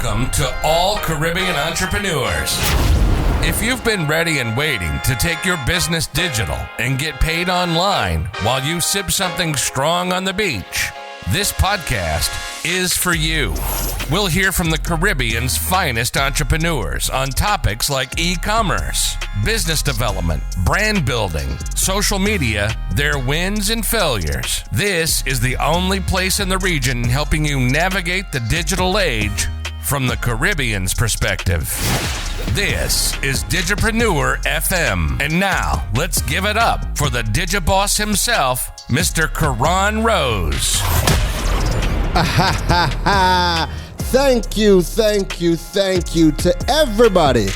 Welcome to all Caribbean entrepreneurs. If you've been ready and waiting to take your business digital and get paid online while you sip something strong on the beach, this podcast is for you. We'll hear from the Caribbean's finest entrepreneurs on topics like e-commerce, business development, brand building, social media, their wins and failures. This is the only place in the region helping you navigate the digital age from the Caribbean's perspective. This is Digipreneur FM. And now, let's give it up for the Digiboss himself, Mr. Karan Rose. Thank you to everybody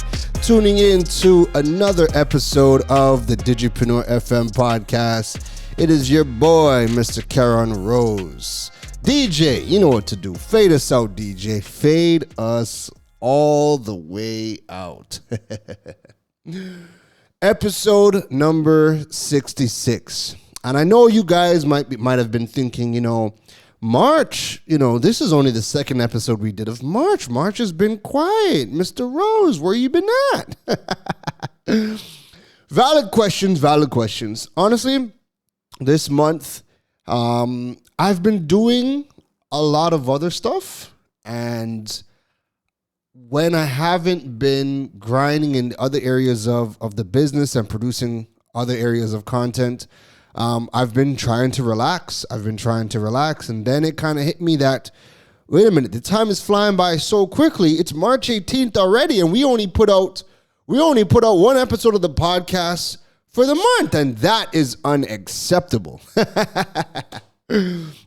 tuning in to another episode of the Digipreneur FM podcast. It is your boy, Mr. Karan Rose. DJ, you know what to do. Fade us out, DJ. Fade us all the way out. Episode number 66. And I know you guys might have been thinking, March, this is only the second episode we did of March. March has been quiet. Mr. Rose, where you been at? Valid questions. Honestly, this month, I've been doing a lot of other stuff. And when I haven't been grinding in other areas of the business and producing other areas of content, I've been trying to relax. And then it kind of hit me that, wait a minute, the time is flying by so quickly. It's March 18th already, and we only put out one episode of the podcast for the month, and that is unacceptable.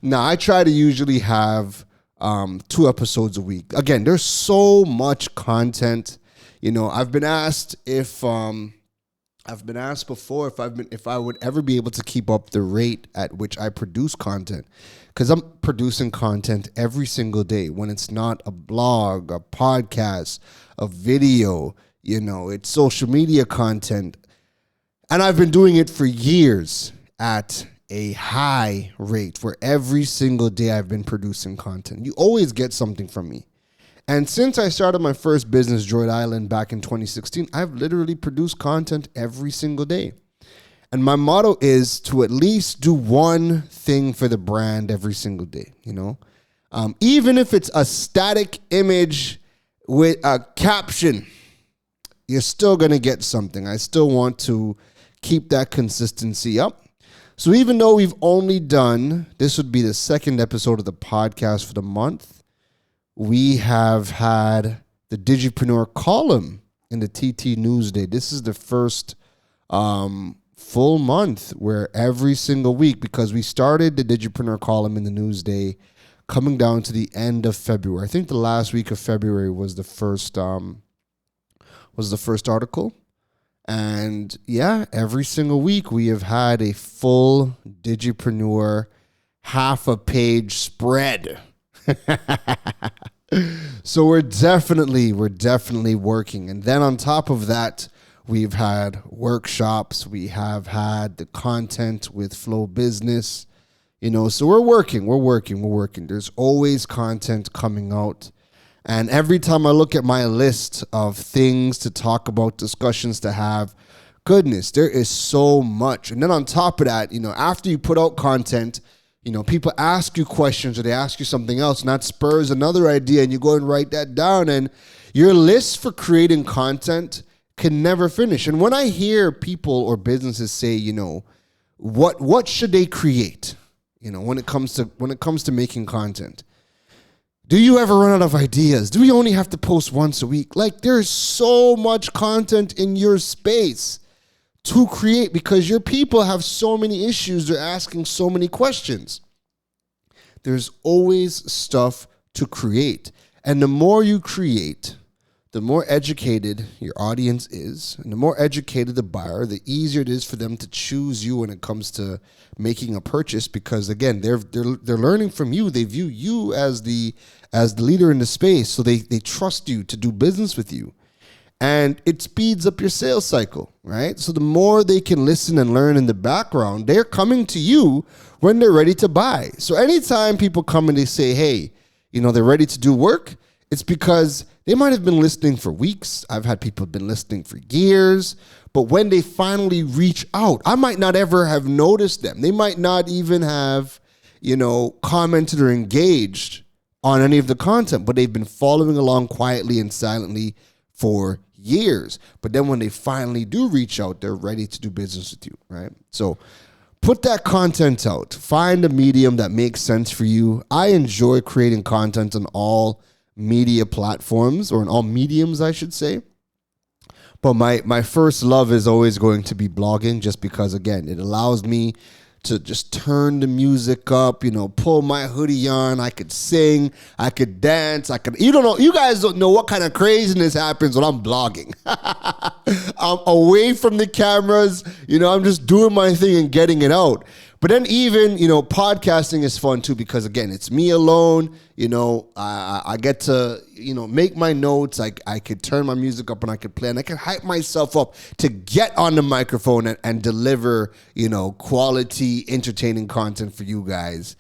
Now, I try to usually have 2 episodes a week. Again, there's so much content. I've been asked before if I would ever be able to keep up the rate at which I produce content, because I'm producing content every single day. When it's not a blog, a podcast, a video, it's social media content, and I've been doing it for years at a high rate where every single day I've been producing content. You always get something from me. And since I started my first business, Droid Island, back in 2016, I've literally produced content every single day. And my motto is to at least do one thing for the brand every single day, even if it's a static image with a caption, you're still going to get something. I still want to keep that consistency up. So even though we've only done, this would be the second episode of the podcast for the month, we have had the Digipreneur column in the TT Newsday. This is the first full month where every single week, because we started the Digipreneur column in the Newsday coming down to the end of February. I think the last week of February was the first article. And yeah, every single week we have had a full Digipreneur half a page spread. So we're definitely working. And then on top of that, we've had workshops. We have had the content with Flow Business, so we're working. There's always content coming out. And every time I look at my list of things to talk about, discussions to have, goodness, there is so much. And then on top of that, after you put out content, people ask you questions or they ask you something else, and that spurs another idea, and you go and write that down, and your list for creating content can never finish. And when I hear people or businesses say, what should they create, when it comes to making content, do you ever run out of ideas? Do we only have to post once a week? Like, there's so much content in your space to create because your people have so many issues. They're asking so many questions. There's always stuff to create. And the more you create, the more educated your audience is. And the more educated the buyer, the easier it is for them to choose you when it comes to making a purchase, because again, they're learning from you. They view you as the leader in the space, so they trust you to do business with you. And it speeds up your sales cycle, right? So the more they can listen and learn in the background, they're coming to you when they're ready to buy. So anytime people come and they say, hey, they're ready to do work, It's because they might have been listening for weeks. I've had people been listening for years. But when they finally reach out, I might not ever have noticed them. They might not even have, commented or engaged on any of the content, but they've been following along quietly and silently for years. But then when they finally do reach out, they're ready to do business with you, right? So put that content out. Find a medium that makes sense for you. I enjoy creating content on all media platforms, or in all mediums, I should say. But my first love is always going to be blogging, just because, again, it allows me to just turn the music up, pull my hoodie on. I could sing, I could dance, you guys don't know what kind of craziness happens when I'm blogging. I'm away from the cameras, I'm just doing my thing and getting it out. But then even, podcasting is fun too, because again, it's me alone. I get to, make my notes. I could turn my music up and I could play, and I can hype myself up to get on the microphone and deliver, quality, entertaining content for you guys.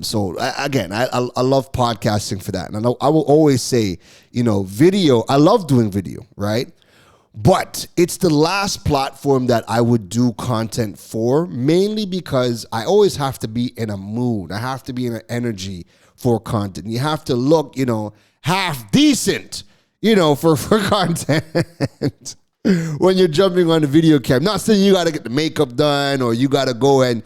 So again, I love podcasting for that. And I will always say, video, I love doing video, right? But it's the last platform that I would do content for, mainly because I always have to be in a mood. I have to be in an energy for content. You have to look, half decent, for content when you're jumping on the video cam. Not saying you got to get the makeup done, or you got to go and,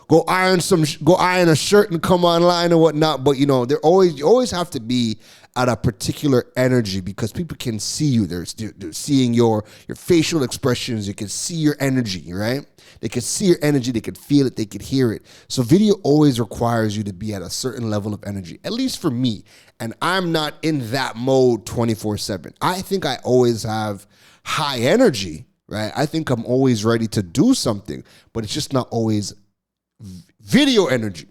go iron a shirt and come online or whatnot. But, you always have to be at a particular energy, because people can see you. They're seeing your facial expressions. You can see your energy, right? They can see your energy. They can feel it. They can hear it. So video always requires you to be at a certain level of energy, at least for me. And I'm not in that mode 24/7. I think I always have high energy, right? I think I'm always ready to do something, but it's just not always video energy.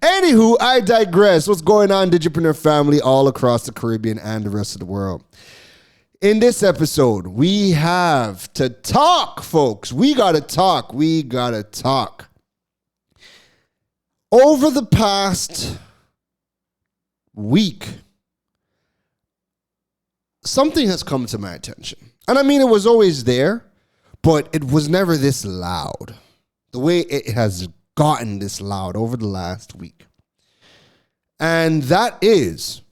Anywho, I digress. What's going on, Digipreneur family all across the Caribbean and the rest of the world? In this episode, we have to talk, folks. We got to talk. Over the past week, something has come to my attention. And I mean, it was always there, but it was never this loud. The way it has gotten this loud over the last week. And that is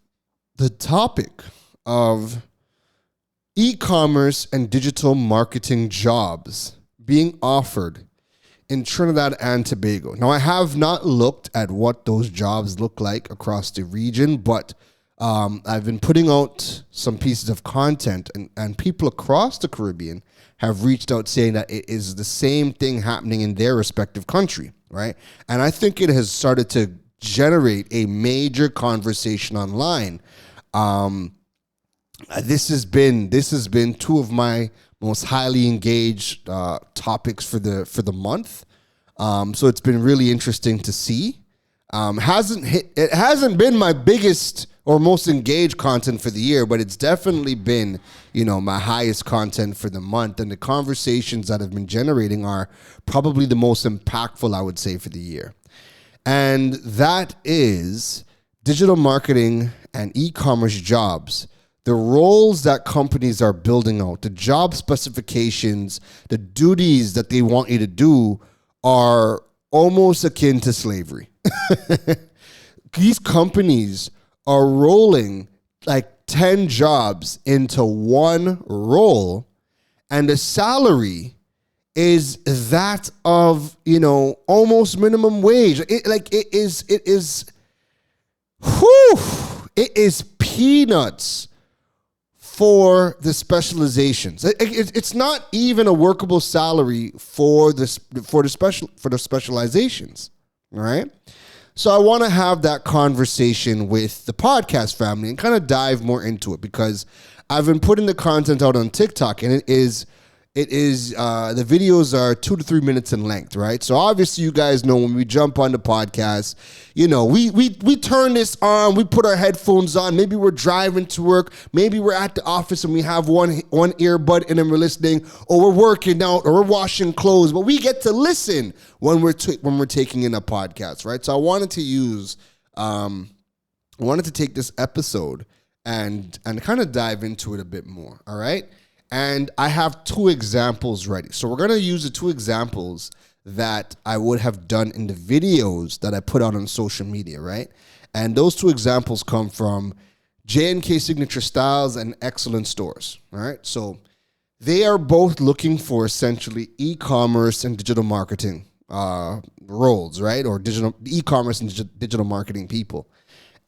the topic of e-commerce and digital marketing jobs being offered in Trinidad and Tobago. Now, I have not looked at what those jobs look like across the region, but I've been putting out some pieces of content, and people across the Caribbean have reached out saying that it is the same thing happening in their respective country, right? And I think it has started to generate a major conversation online. This has been two of my most highly engaged topics for the month. So it's been really interesting to see. It hasn't been my biggest or most engaged content for the year, but it's definitely been, my highest content for the month. And the conversations that have been generating are probably the most impactful, I would say, for the year. And that is digital marketing and e-commerce jobs. The roles that companies are building out, the job specifications, the duties that they want you to do are almost akin to slavery. These companies are rolling like 10 jobs into one role, and the salary is that of, almost minimum wage. It is peanuts for the specializations. It's not even a workable salary for the specializations. All right. So I want to have that conversation with the podcast family and kind of dive more into it, because I've been putting the content out on TikTok, and it is the videos are 2 to 3 minutes in length, right? So obviously you guys know when we jump on the podcast, we turn this on, we put our headphones on, maybe we're driving to work, maybe we're at the office and we have one earbud and then we're listening, or we're working out, or we're washing clothes, but we get to listen when we're taking in a podcast, right? So I wanted to use I wanted to take this episode and kind of dive into it a bit more, all right? And I have 2 examples ready. So we're going to use the 2 examples that I would have done in the videos that I put out on social media, right? And those 2 examples come from J&K Signature Styles and Excellent Stores, all right? So they are both looking for essentially e-commerce and digital marketing roles, right? Or digital e-commerce and digital marketing people.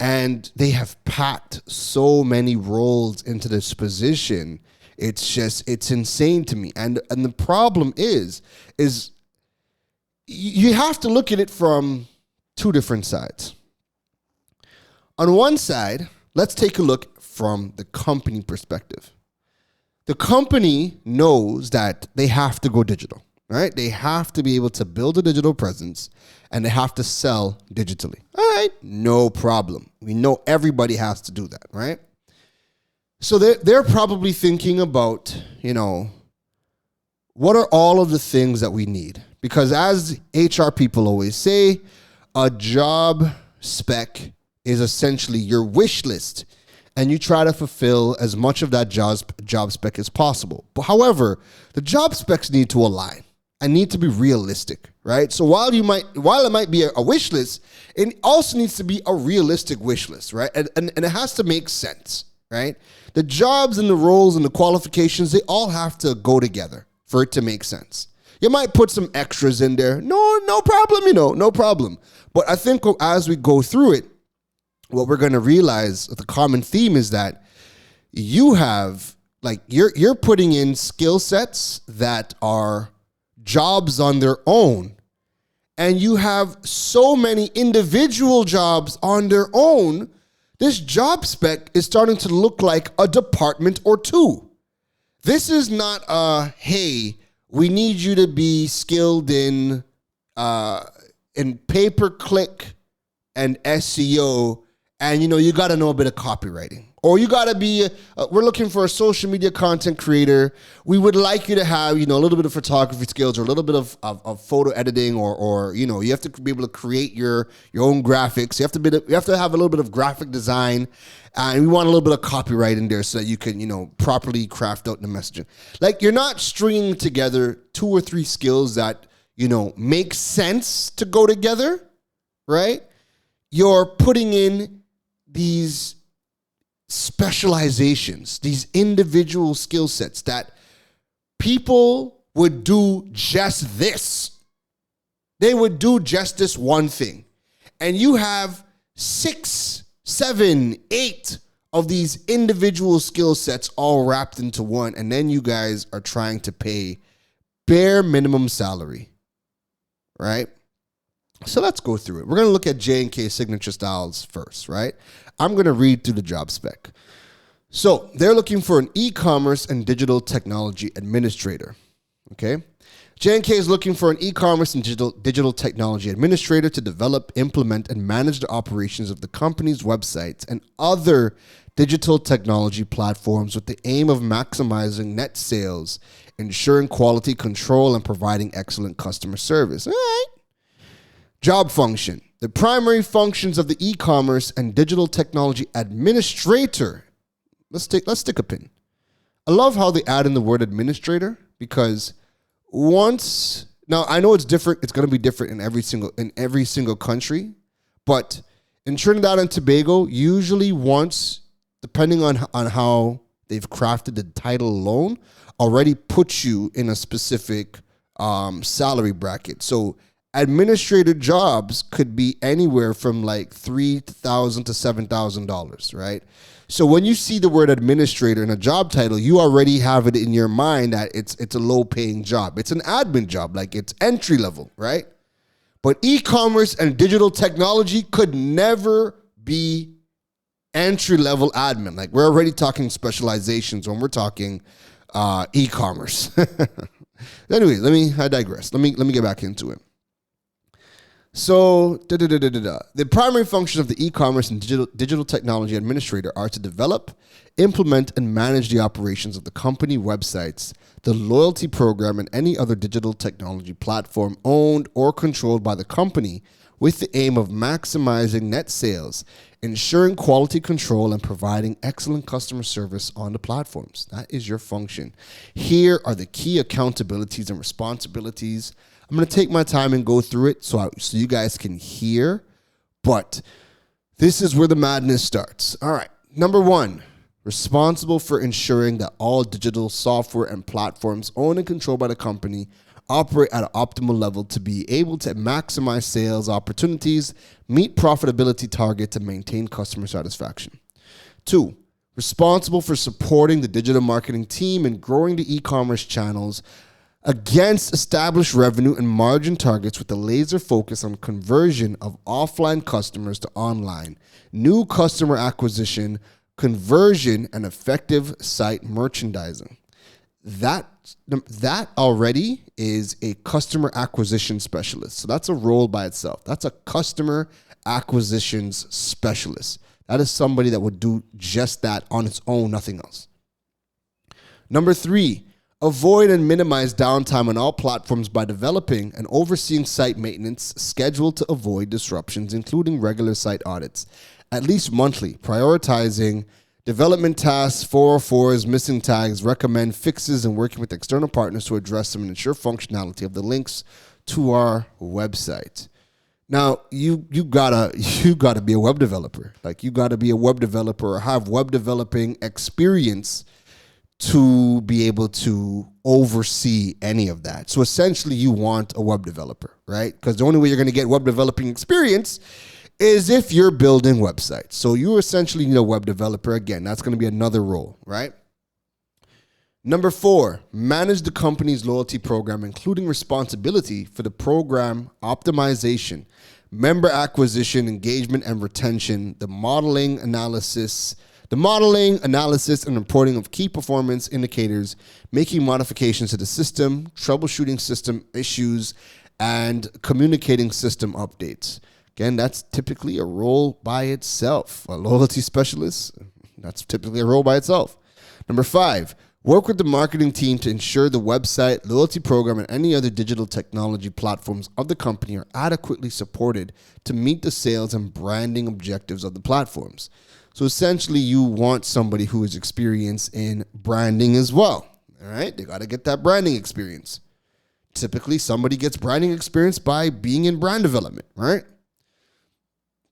And they have packed so many roles into this position. It's insane to me. And the problem is you have to look at it from 2 different sides. On one side, let's take a look from the company perspective. The company knows that they have to go digital, right? They have to be able to build a digital presence and they have to sell digitally. All right, no problem. We know everybody has to do that, right? So they're probably thinking about, what are all of the things that we need? Because as HR people always say, a job spec is essentially your wish list, and you try to fulfill as much of that job spec as possible. But however, the job specs need to align and need to be realistic, right? So while it might be a wish list, it also needs to be a realistic wish list, right? And it has to make sense, right? The jobs and the roles and the qualifications, they all have to go together for it to make sense. You might put some extras in there. No problem, no problem. But I think as we go through it, what we're going to realize, the common theme is that you have, you're putting in skill sets that are jobs on their own, and you have so many individual jobs on their own. This job spec is starting to look like a department or 2. This is not hey, we need you to be skilled in pay-per-click and SEO, and you got to know a bit of copywriting. Or you got to be, we're looking for a social media content creator. We would like you to have, a little bit of photography skills or a little bit of photo editing or you have to be able to create your own graphics. You have to have a little bit of graphic design, and we want a little bit of copyright in there so that you can, properly craft out the messaging. You're not stringing together 2 or 3 skills that, make sense to go together, right? You're putting in these specializations, these individual skill sets that people would do just this. They would do just this one thing. And you have 6, 7, 8 of these individual skill sets all wrapped into one. And then you guys are trying to pay bare minimum salary, right? So let's go through it. We're going to look at J&K Signature Styles first, right? I'm going to read through the job spec. So they're looking for an e-commerce and digital technology administrator, okay? J&K is looking for an e-commerce and digital technology administrator to develop, implement, and manage the operations of the company's websites and other digital technology platforms with the aim of maximizing net sales, ensuring quality control, and providing excellent customer service. All right. Job function. The primary functions of the e-commerce and digital technology administrator. Let's stick a pin. I love how they add in the word administrator, because now I know it's different. It's going to be different in every single country, but in Trinidad and Tobago, usually once, depending on how they've crafted the title alone, already puts you in a specific salary bracket. So administrator jobs could be anywhere from $3,000 to $7,000, right? So when you see the word administrator in a job title, you already have it in your mind that it's a low-paying job. It's an admin job, it's entry level, right? But e-commerce and digital technology could never be entry-level admin. We're already talking specializations when we're talking e-commerce. Anyway, I digress. Let me get back into it. So, the primary functions of the e-commerce and digital technology administrator are to develop, implement, and manage the operations of the company websites, the loyalty program, and any other digital technology platform owned or controlled by the company with the aim of maximizing net sales, ensuring quality control, and providing excellent customer service on the platforms. That is your function. Here are the key accountabilities and responsibilities. I'm going to take my time and go through it so you guys can hear, but this is where the madness starts. All right. Number 1, responsible for ensuring that all digital software and platforms owned and controlled by the company operate at an optimal level to be able to maximize sales opportunities, meet profitability targets, and maintain customer satisfaction. 2, responsible for supporting the digital marketing team and growing the e-commerce channels against established revenue and margin targets with a laser focus on conversion of offline customers to online, new customer acquisition, conversion, and effective site merchandising. That already is a customer acquisition specialist. So that's a role by itself. That's a customer acquisitions specialist. That is somebody that would do just that on its own, nothing else. Number 3, avoid and minimize downtime on all platforms by developing and overseeing site maintenance scheduled to avoid disruptions, including regular site audits, at least monthly, prioritizing development tasks, 404s, missing tags, recommend fixes, and working with external partners to address them and ensure functionality of the links to our website. Now, you gotta be a web developer. Like, you gotta be a web developer or have web developing experience to be able to oversee any of that. So essentially, you want a web developer, right? Because the only way you're gonna get web developing experience is if you're building websites. So you essentially need a web developer. Again, that's going to be another role, right? Number 4, manage the company's loyalty program, including responsibility for the program optimization, member acquisition, engagement, and retention, the modeling, analysis, and reporting of key performance indicators, making modifications to the system, troubleshooting system issues, and communicating system updates. Again, that's typically a role by itself. A loyalty specialist, that's typically a role by itself. Number 5, work with the marketing team to ensure the website, loyalty program, and any other digital technology platforms of the company are adequately supported to meet the sales and branding objectives of the platforms. So essentially, you want somebody who is experienced in branding as well. All right, they got to get that branding experience. Typically, somebody gets branding experience by being in brand development, right?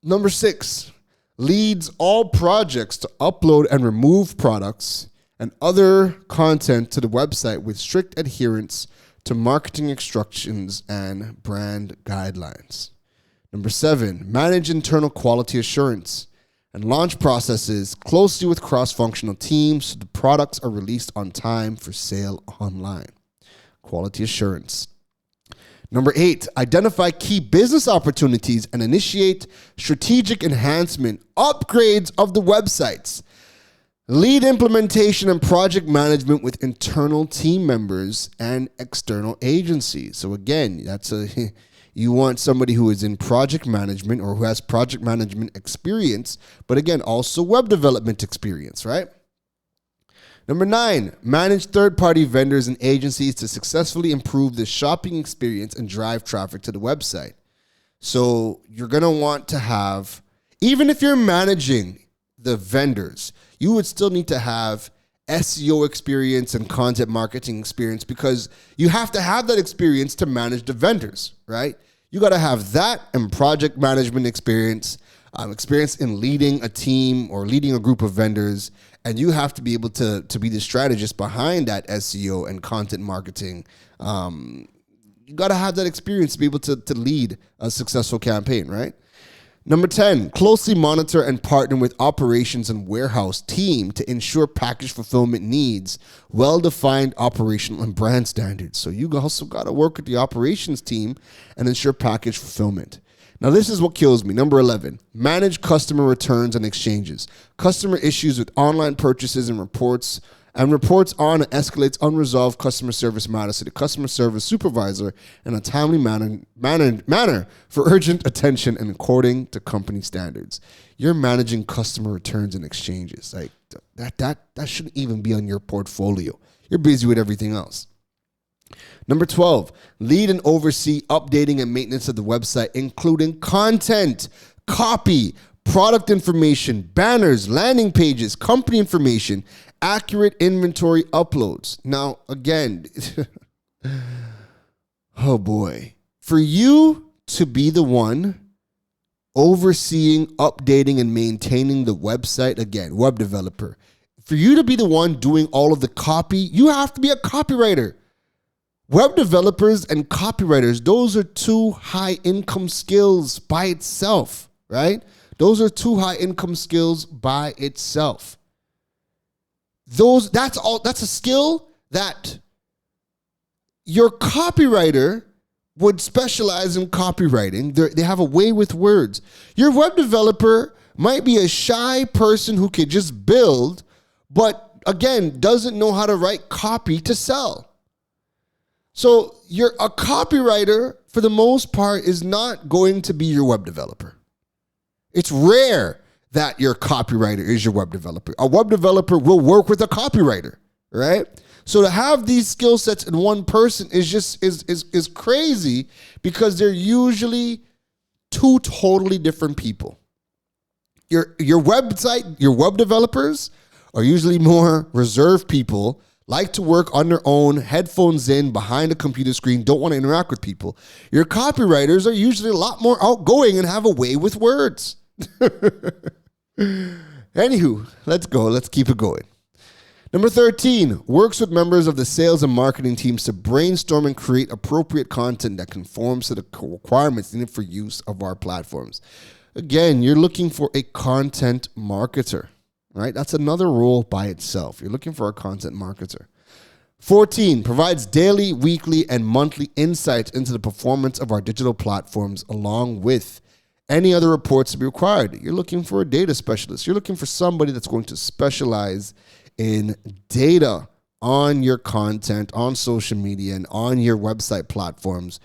Number 6, leads all projects to upload and remove products and other content to the website with strict adherence to marketing instructions and brand guidelines. Number 7, manage internal quality assurance and launch processes closely with cross-functional teams so the products are released on time for sale online. Quality assurance. Number 8, identify key business opportunities and initiate strategic enhancement, upgrades of the websites. Lead implementation and project management with internal team members and external agencies. So again, you want somebody who is in project management or who has project management experience, but again, also web development experience, right? Number 9, manage third-party vendors and agencies to successfully improve the shopping experience and drive traffic to the website. So you're going to want to have, even if you're managing the vendors, you would still need to have SEO experience and content marketing experience because you have to have that experience to manage the vendors, right? You got to have that and project management experience, experience in leading a team or leading a group of vendors, and you have to be able to be the strategist behind that SEO and content marketing. You got to have that experience to be able to lead a successful campaign, right? Number 10, closely monitor and partner with operations and warehouse team to ensure package fulfillment needs well-defined operational and brand standards. So you also got to work with the operations team and ensure package fulfillment. Now, this is what kills me. Number 11, manage customer returns and exchanges. Customer issues with online purchases and reports on and escalates unresolved customer service matters to the customer service supervisor in a timely manner for urgent attention and according to company standards. You're managing customer returns and exchanges. Like that shouldn't even be on your portfolio. You're busy with everything else. Number 12, lead and oversee updating and maintenance of the website, including content, copy, product information, banners, landing pages, company information, accurate inventory uploads. Now, again, oh boy, for you to be the one overseeing, updating, and maintaining the website, again, web developer, for you to be the one doing all of the copy, you have to be a copywriter. Web developers and copywriters, those are two high income skills by itself, right? Those are two high income skills by itself. That's a skill that your copywriter would specialize in copywriting. They have a way with words. Your web developer might be a shy person who could just build, but again, doesn't know how to write copy to sell. So a copywriter, for the most part, is not going to be your web developer. It's rare that your copywriter is your web developer. A web developer will work with a copywriter, right? So to have these skill sets in one person is crazy, because they're usually two totally different people. Your web developers are usually more reserved people, like to work on their own, headphones in, behind a computer screen, don't want to interact with people. Your copywriters are usually a lot more outgoing and have a way with words. Anywho, let's go. Let's keep it going. Number 13, works with members of the sales and marketing teams to brainstorm and create appropriate content that conforms to the requirements needed for use of our platforms. Again, you're looking for a content marketer. Right? That's another role by itself. You're looking for a content marketer. 14, provides daily, weekly, and monthly insights into the performance of our digital platforms, along with any other reports to be required. You're looking for a data specialist. You're looking for somebody that's going to specialize in data on your content, on social media, and on your website platforms.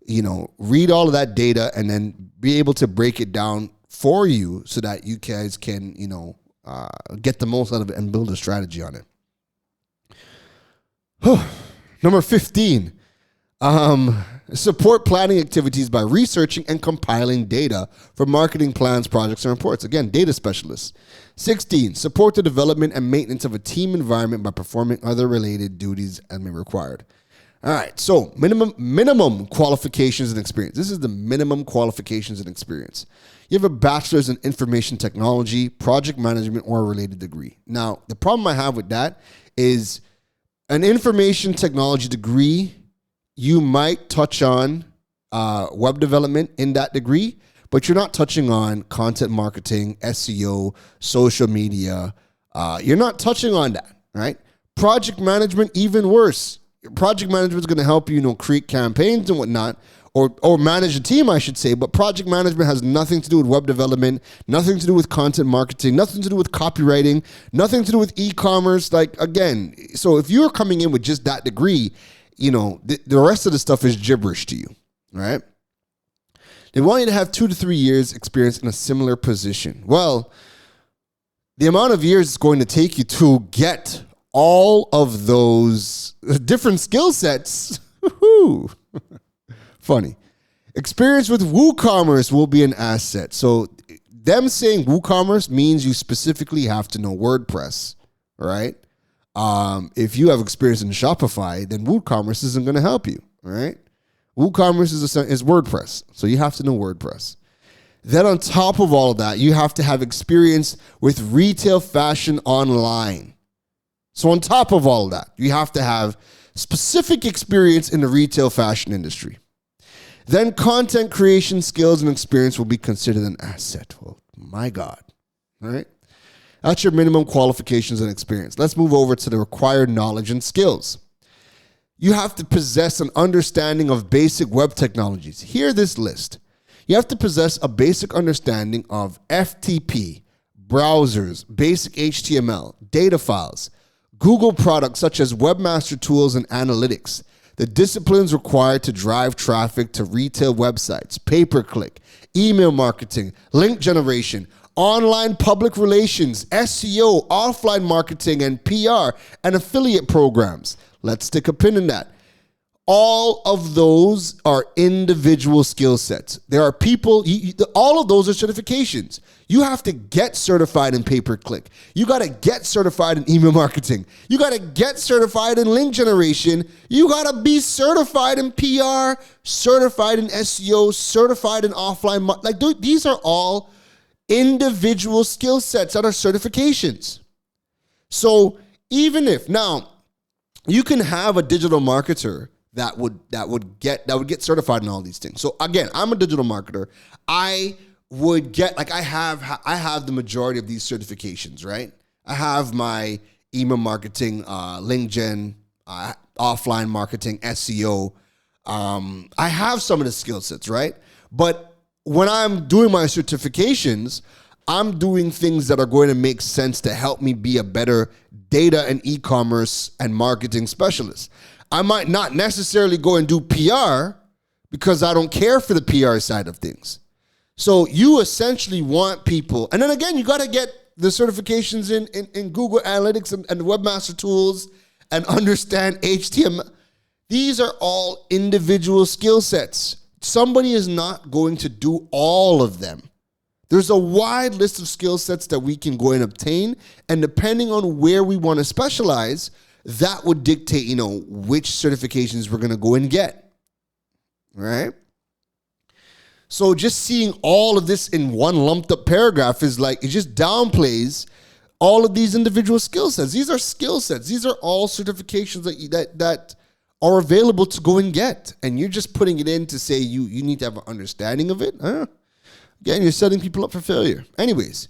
Read all of that data and then be able to break it down for you so that you guys can, get the most out of it and build a strategy on it. Number 15, support planning activities by researching and compiling data for marketing plans, projects, and reports. Again, data specialists. 16, support the development and maintenance of a team environment by performing other related duties as may be required. All right, so minimum qualifications and experience. This is the minimum qualifications and experience. You have a bachelor's in information technology, project management, or a related degree. Now, the problem I have with that is an information technology degree, you might touch on web development in that degree, but you're not touching on content marketing, SEO, social media. You're not touching on that, right? Project management, even worse. Project management is going to help you, create campaigns and whatnot, or manage a team, I should say. But project management has nothing to do with web development, nothing to do with content marketing, nothing to do with copywriting, nothing to do with e-commerce. So if you're coming in with just that degree, the rest of the stuff is gibberish to you, right? They want you to have 2 to 3 years experience in a similar position. Well, the amount of years it's going to take you to get all of those different skill sets, funny. Experience with WooCommerce will be an asset. So them saying WooCommerce means you specifically have to know WordPress, right? If you have experience in Shopify, then WooCommerce isn't going to help you, right? WooCommerce is WordPress, so you have to know WordPress. Then on top of all of that, you have to have experience with retail fashion online. So on top of all of that, you have to have specific experience in the retail fashion industry. Then content creation skills and experience will be considered an asset. Well, my God, all right? That's your minimum qualifications and experience. Let's move over to the required knowledge and skills. You have to possess an understanding of basic web technologies. Hear this list. You have to possess a basic understanding of FTP, browsers, basic HTML, data files, Google products such as Webmaster Tools and Analytics, the disciplines required to drive traffic to retail websites, pay-per-click, email marketing, link generation, online public relations, SEO, offline marketing and PR, and affiliate programs. Let's stick a pin in that. All of those are individual skill sets. There are people, all of those are certifications. You have to get certified in pay-per-click. You got to get certified in email marketing. You got to get certified in link generation. You got to be certified in PR, certified in SEO, certified in offline. These are all individual skill sets that are certifications. So even if, now, you can have a digital marketer that would get certified in all these things. So again, I'm a digital marketer. I would get, I have the majority of these certifications, right? I have my email marketing, link gen, offline marketing, SEO. I have some of the skill sets, right? But when I'm doing my certifications, I'm doing things that are going to make sense to help me be a better data and e-commerce and marketing specialist. I might not necessarily go and do PR because I don't care for the PR side of things. So you essentially want people, and then again, you got to get the certifications in Google Analytics and Webmaster Tools and understand HTML. These are all individual skill sets. Somebody is not going to do all of them. There's a wide list of skill sets that we can go and obtain, and depending on where we want to specialize, that would dictate, which certifications we're going to go and get, right? So just seeing all of this in one lumped up paragraph is it just downplays all of these individual skill sets. These are skill sets. These are all certifications that are available to go and get. And you're just putting it in to say you need to have an understanding of it. Again, you're setting people up for failure. Anyways,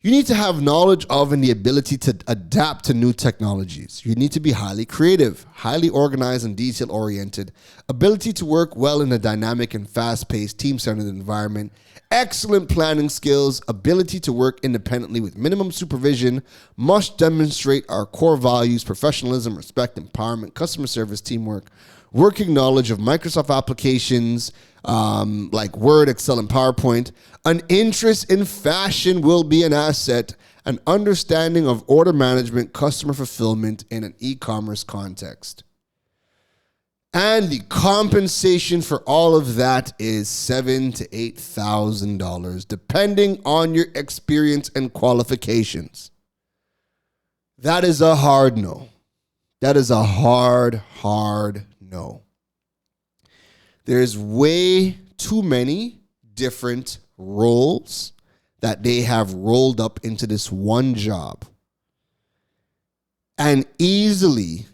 you need to have knowledge of and the ability to adapt to new technologies. You need to be highly creative, highly organized and detail-oriented, ability to work well in a dynamic and fast-paced, team-centered environment, excellent planning skills, ability to work independently with minimum supervision, must demonstrate our core values, professionalism, respect, empowerment, customer service, teamwork, working knowledge of Microsoft applications, like Word, Excel, and PowerPoint. An interest in fashion will be an asset. An understanding of order management, customer fulfillment in an e-commerce context. And the compensation for all of that is $7,000 to $8,000, depending on your experience and qualifications. That is a hard no. That is a hard no. There's way too many different roles that they have rolled up into this one job. And easily,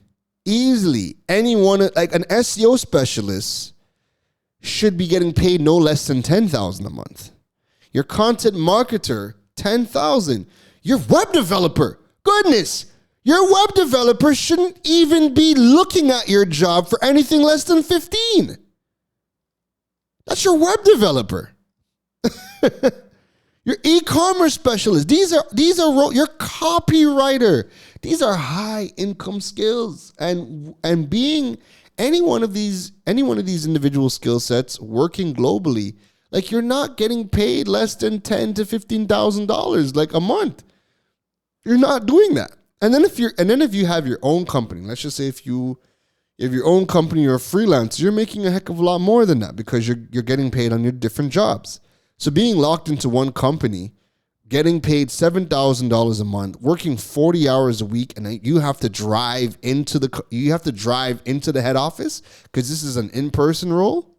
anyone, like an SEO specialist should be getting paid no less than $10,000 a month. Your content marketer, $10,000. Your web developer, goodness, your web developer shouldn't even be looking at your job for anything less than $15,000. That's your web developer. Your e-commerce specialist. These are your copywriter. These are high income skills, and being any one of these individual skill sets working globally, like you're not getting paid less than $10,000 to $15,000 like a month. You're not doing that. And then if you have your own company, let's just say if you have your own company, you're a freelancer, you're making a heck of a lot more than that because you're getting paid on your different jobs. So being locked into one company, getting paid $7,000 a month, working 40 hours a week, and you have to drive into the head office because this is an in-person role.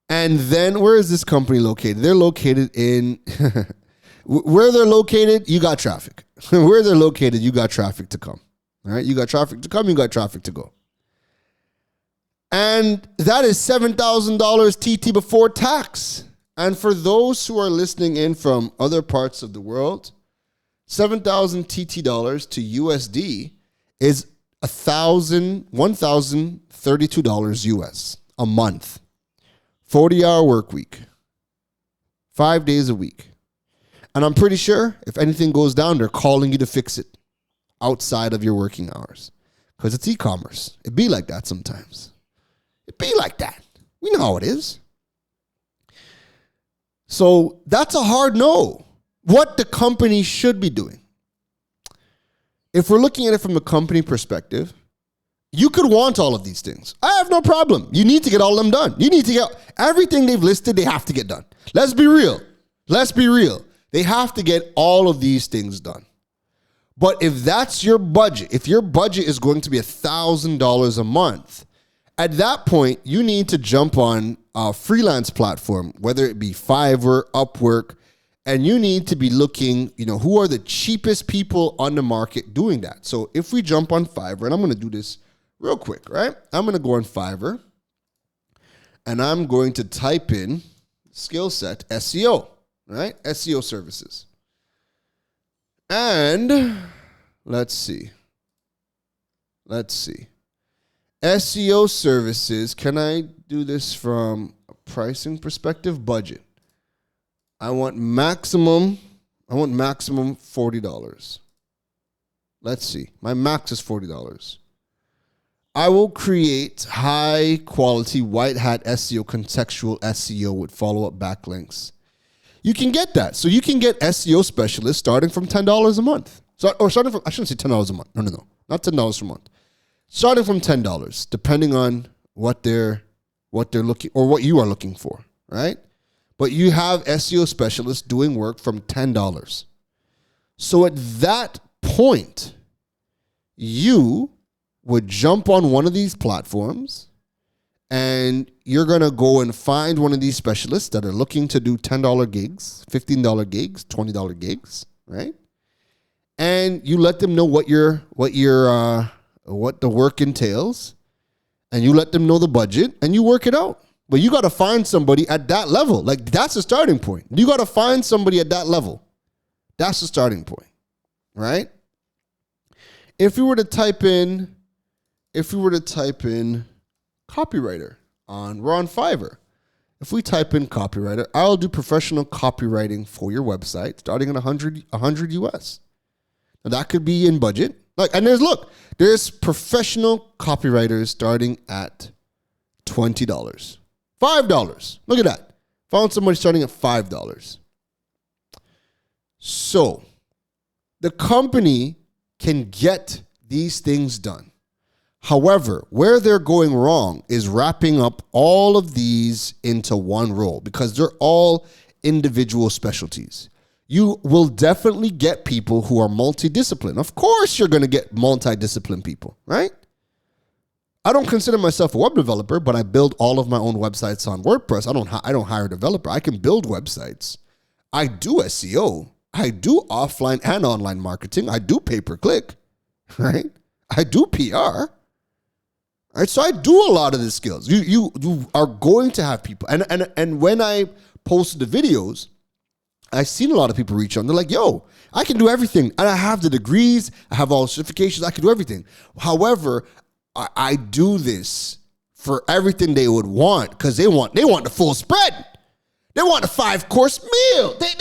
And then where is this company located? They're located in where they're located, you got traffic. Where they're located, you got traffic to come. All right, you got traffic to come, you got traffic to go. And that is $7,000 TT before tax. And for those who are listening in from other parts of the world, 7,000 TT dollars to USD is $1,032 US a month. 40-hour work week. 5 days a week. And I'm pretty sure if anything goes down, they're calling you to fix it outside of your working hours. Because it's e-commerce. It be like that sometimes. It be like that. We know how it is. So that's a hard no. What the company should be doing. If we're looking at it from the company perspective, You could want all of these things. I have no problem. You need to get all of them done. You need to get everything they've listed, they have to get done. Let's be real. They have to get all of these things done. But if that's your budget, if your budget is going to be $1,000 a month, at that point, you need to jump on a freelance platform, whether it be Fiverr, Upwork, and you need to be looking, who are the cheapest people on the market doing that. So if we jump on Fiverr, and I'm going to do this real quick, right? I'm going to go on Fiverr, and I'm going to type in skill set SEO, right? SEO services. And let's see. SEO services, can I do this from a pricing perspective? Budget. I want maximum $40. Let's see. My max is $40. I will create high quality white hat SEO, contextual SEO with follow-up backlinks. You can get that. So you can get SEO specialists starting from $10 a month. I shouldn't say $10 a month. No. Not $10 a month. Starting from $10, depending on what they're looking or what you are looking for, right? But you have SEO specialists doing work from $10. So at that point, you would jump on one of these platforms and you're going to go and find one of these specialists that are looking to do $10 gigs, $15 gigs, $20 gigs, right? And you let them know what the work entails, and you let them know the budget, and you work it out. But you got to find somebody at that level. Like, that's the starting point. You got to find somebody at that level. That's the starting point, right? If we were to type in copywriter we're on Fiverr. If we type in copywriter, I'll do professional copywriting for your website starting at 100 US. Now that could be in budget. There's professional copywriters starting at $20. $5. Look at that. Found somebody starting at $5. So the company can get these things done. However, where they're going wrong is wrapping up all of these into one role because they're all individual specialties. You will definitely get people who are multidisciplined. Of course, you're going to get multidisciplined people, right? I don't consider myself a web developer, but I build all of my own websites on WordPress. I don't hire a developer. I can build websites. I do SEO. I do offline and online marketing. I do pay-per-click, right? I do PR. All right, so I do a lot of the skills. You are going to have people. And when I posted the videos, I've seen a lot of people reach out. And they're like, yo, I can do everything. And I have the degrees. I have all the certifications. I can do everything. However, I do this for everything they would want because they want the full spread. They want a 5-course meal. They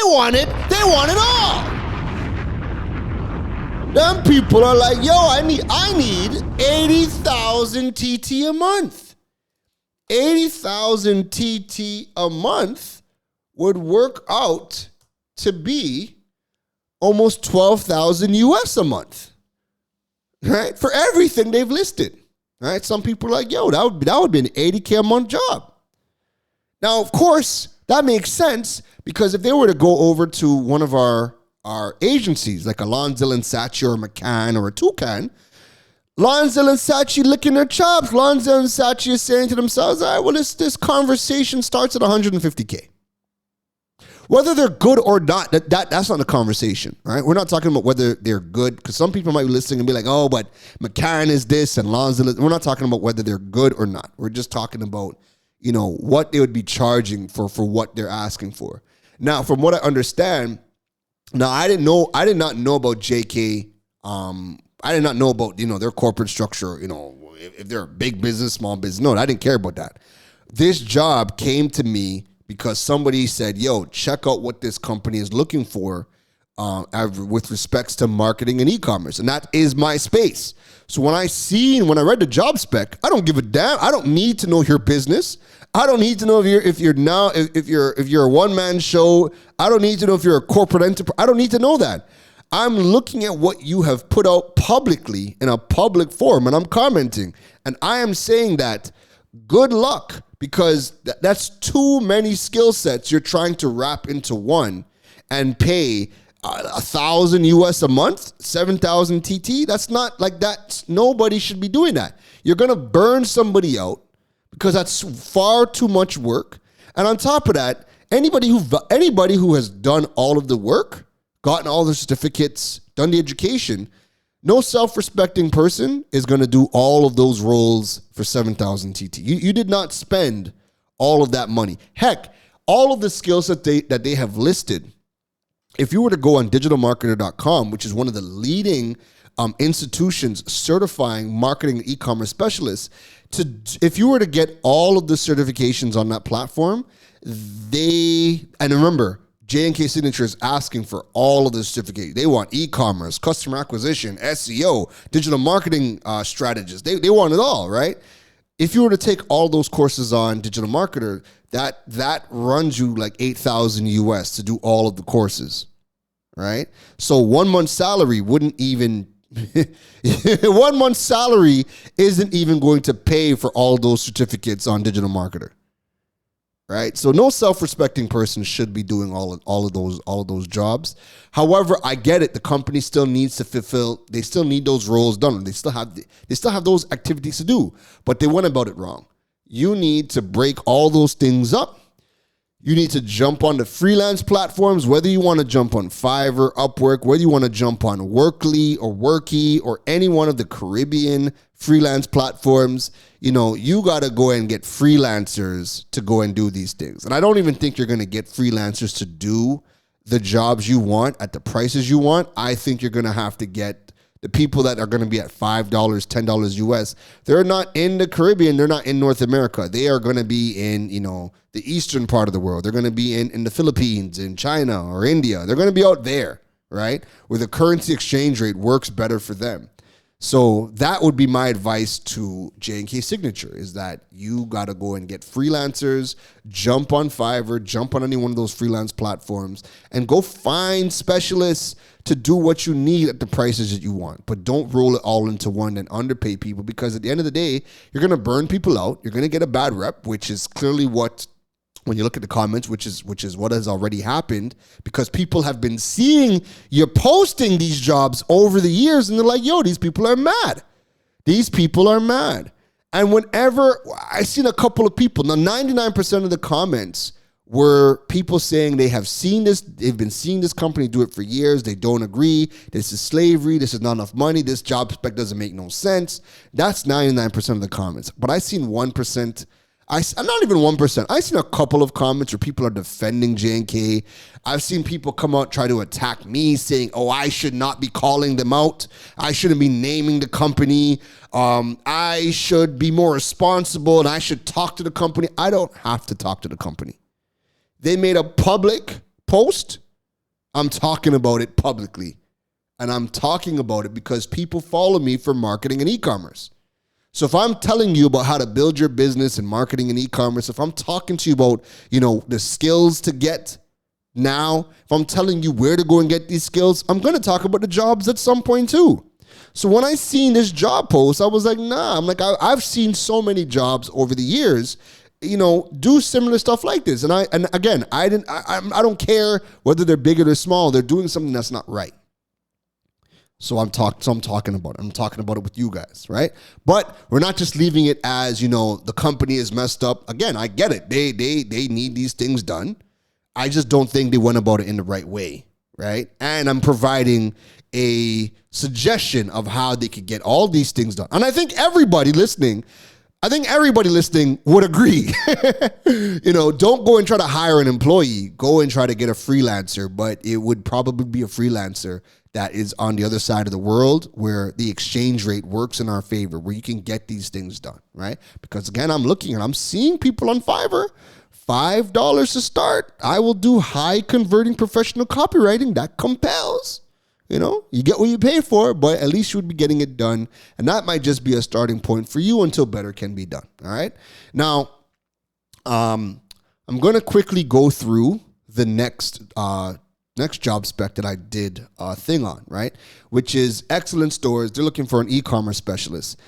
want it. They want it all. Them people are like, yo, I need 80,000 TT a month. 80,000 TT a month would work out to be almost 12,000 US a month, right? For everything they've listed, right? Some people are like, yo, that would be an 80K a month job. Now, of course, that makes sense because if they were to go over to one of our agencies like a Lonzil and Saatchi or a McCann or a Toucan, Lonzil and Saatchi licking their chops. Lonzil and Saatchi is saying to themselves, all right, well, this conversation starts at 150K. Whether they're good or not, that's not the conversation, right? We're not talking about whether they're good, because some people might be listening and be like, oh, but McCann is this and Lonzil is... We're not talking about whether they're good or not. We're just talking about, what they would be charging for what they're asking for. Now, from what I understand... Now, I did not know about JK. I did not know about, their corporate structure, if they're a big business, small business. No, I didn't care about that. This job came to me because somebody said, yo, check out what this company is looking for with respects to marketing and e-commerce. And that is my space. So when I read the job spec, I don't give a damn. I don't need to know your business. I don't need to know if you're a one-man show. I don't need to know if you're a corporate enterprise. I don't need to know that. I'm looking at what you have put out publicly in a public forum, and I'm commenting. And I am saying that good luck, because that's too many skill sets you're trying to wrap into one and pay $1,000 a month, 7,000 TT. That's not like that. Nobody should be doing that. You're going to burn somebody out because that's far too much work. And on top of that, anybody who has done all of the work, gotten all the certificates, done the education, no self-respecting person is going to do all of those roles for 7,000 TT. You did not spend all of that money. Heck, all of the skills that they have listed, if you were to go on digitalmarketer.com, which is one of the leading institutions certifying marketing and e-commerce specialists, if you were to get all of the certifications on that platform, and remember, J&K Signature is asking for all of the certificates. They want e-commerce, customer acquisition, SEO, digital marketing strategists. They want it all, right? If you were to take all those courses on Digital Marketer, that runs you like $8,000 to do all of the courses, right? So 1 month's salary wouldn't even 1 month's salary isn't even going to pay for all those certificates on Digital Marketer. Right? So no self-respecting person should be doing all of those jobs. However, I get it. The company still needs to fulfill. They still need those roles done. They still have those activities to do, but they went about it wrong. You need to break all those things up. You need to jump on the freelance platforms, whether you want to jump on Fiverr, Upwork, whether you want to jump on Workly or Worky or any one of the Caribbean freelance platforms. You got to go and get freelancers to go and do these things. And I don't even think you're going to get freelancers to do the jobs you want at the prices you want. I think you're going to have to get the people that are going to be at $5, $10 US. They're not in the Caribbean. They're not in North America. They are going to be in, the eastern part of the world. They're going to be in the Philippines, in China or India. They're going to be out there, right? Where the currency exchange rate works better for them. So that would be my advice to J&K Signature, is that you got to go and get freelancers, jump on Fiverr, jump on any one of those freelance platforms, and go find specialists to do what you need at the prices that you want. But don't roll it all into one and underpay people, because at the end of the day, you're going to burn people out. You're going to get a bad rep, which is clearly what, when you look at the comments, which is what has already happened, because people have been seeing you posting these jobs over the years, and they're like, yo, these people are mad. These people are mad. And whenever I seen a couple of people, now 99% of the comments were people saying they have seen this, they've been seeing this company do it for years, they don't agree, this is slavery, this is not enough money, this job spec doesn't make no sense. That's 99% of the comments. But I seen 1%, not even 1%. I've seen a couple of comments where people are defending J&K. I've seen people come out, try to attack me, saying, oh, I should not be calling them out. I shouldn't be naming the company. I should be more responsible, and I should talk to the company. I don't have to talk to the company. They made a public post. I'm talking about it publicly. And I'm talking about it because people follow me for marketing and e-commerce. So if I'm telling you about how to build your business in marketing and e-commerce, if I'm talking to you about, the skills to get now, if I'm telling you where to go and get these skills, I'm going to talk about the jobs at some point too. So when I seen this job post, I was like, nah, I've seen so many jobs over the years, do similar stuff like this. And I don't care whether they're big or they're small. They're doing something that's not right. So I'm talking about it. I'm talking about it with you guys, right? But we're not just leaving it as, the company is messed up. Again, I get it. They need these things done. I just don't think they went about it in the right way, right? And I'm providing a suggestion of how they could get all these things done. And I think everybody listening would agree. Don't go and try to hire an employee. Go and try to get a freelancer, but it would probably be a freelancer that is on the other side of the world where the exchange rate works in our favor, where you can get these things done, right? Because again, I'm seeing people on Fiverr, $5 to start. I will do high converting professional copywriting. That compels. You get what you pay for, but at least you would be getting it done. And that might just be a starting point for you until better can be done. All right. Now, I'm going to quickly go through the next next job spec that I did a thing on, right? Which is Excellent Stores. They're looking for an e-commerce specialist.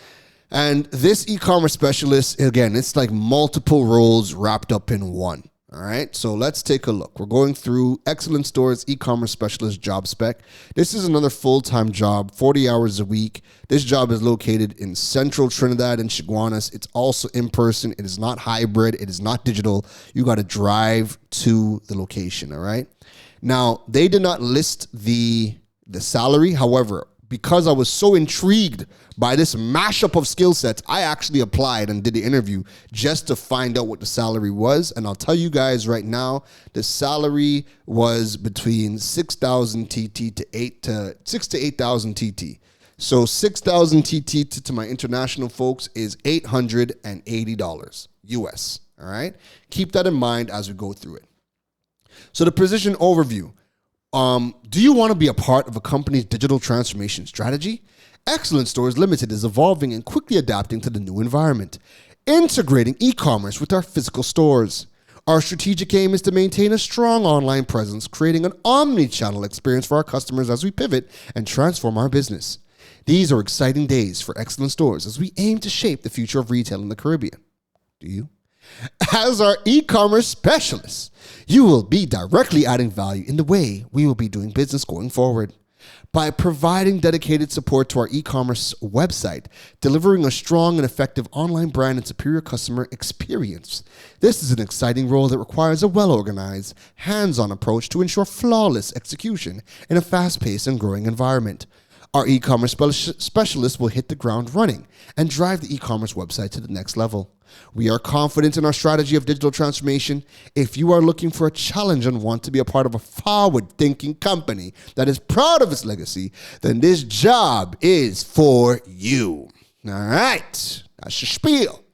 And this e-commerce specialist, again, it's like multiple roles wrapped up in one. All right, so let's take a look. We're going through Excellent Stores e-commerce specialist job spec. This is another full-time job, 40 hours a week. This job is located in central Trinidad and Chaguanas. It's also in person. It is not hybrid. It is not digital. You got to drive to the location, all right? Now, they did not list the salary. However, because I was so intrigued by this mashup of skill sets, I actually applied and did the interview just to find out what the salary was. And I'll tell you guys right now, the salary was between 6,000 TT to 6 to 8,000 TT. So 6,000 TT to my international folks is $880 US. All right. Keep that in mind as we go through it. So the position overview. Do you want to be a part of a company's digital transformation strategy? Excellent Stores Limited is evolving and quickly adapting to the new environment, integrating e-commerce with our physical stores. Our strategic aim is to maintain a strong online presence, creating an omni-channel experience for our customers as we pivot and transform our business. These are exciting days for Excellent Stores as we aim to shape the future of retail in the Caribbean. Do you? As our e-commerce specialists, you will be directly adding value in the way we will be doing business going forward. By providing dedicated support to our e-commerce website, delivering a strong and effective online brand and superior customer experience. This is an exciting role that requires a well-organized, hands-on approach to ensure flawless execution in a fast-paced and growing environment. Our e-commerce specialists will hit the ground running and drive the e-commerce website to the next level. We are confident in our strategy of digital transformation. If you are looking for a challenge and want to be a part of a forward-thinking company that is proud of its legacy, then this job is for you. All right, that's the spiel.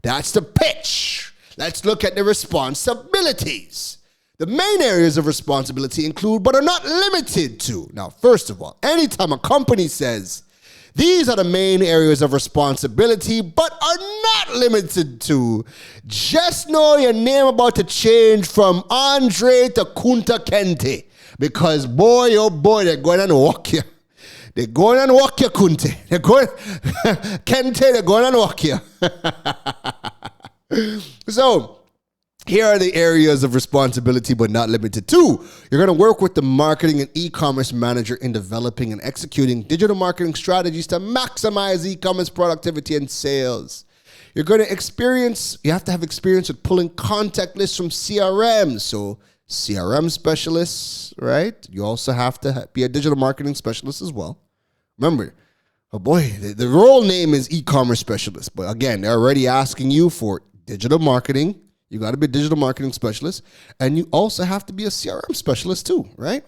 That's the pitch. Let's look at the responsibilities. The main areas of responsibility include, but are not limited to. Now, first of all, anytime a company says, these are the main areas of responsibility, but are not limited to, just know your name about to change from Andre to Kunta Kente. Because boy, oh boy, they're going to walk you. They're going and walk you, Kunte. They're going, Kente, they're going and walk you. So, here are the areas of responsibility, but not limited to. You're going to work with the marketing and e-commerce manager in developing and executing digital marketing strategies to maximize e-commerce productivity and sales. You're going to you have to have experience with pulling contact lists from CRM. So CRM specialists, right? You also have to be a digital marketing specialist as well. Remember, oh boy, the role name is e-commerce specialist. But again, they're already asking you for digital marketing. You got to be a digital marketing specialist, and you also have to be a CRM specialist too, right?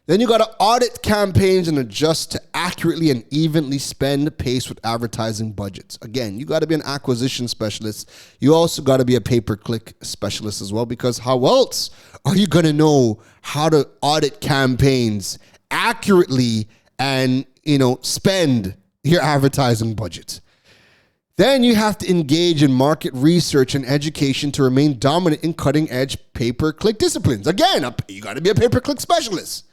Then you got to audit campaigns and adjust to accurately and evenly spend pace with advertising budgets. Again, you got to be an acquisition specialist. You also got to be a pay-per-click specialist as well, because how else are you going to know how to audit campaigns accurately and, spend your advertising budget? Then you have to engage in market research and education to remain dominant in cutting-edge pay-per-click disciplines. Again, you got to be a pay-per-click specialist.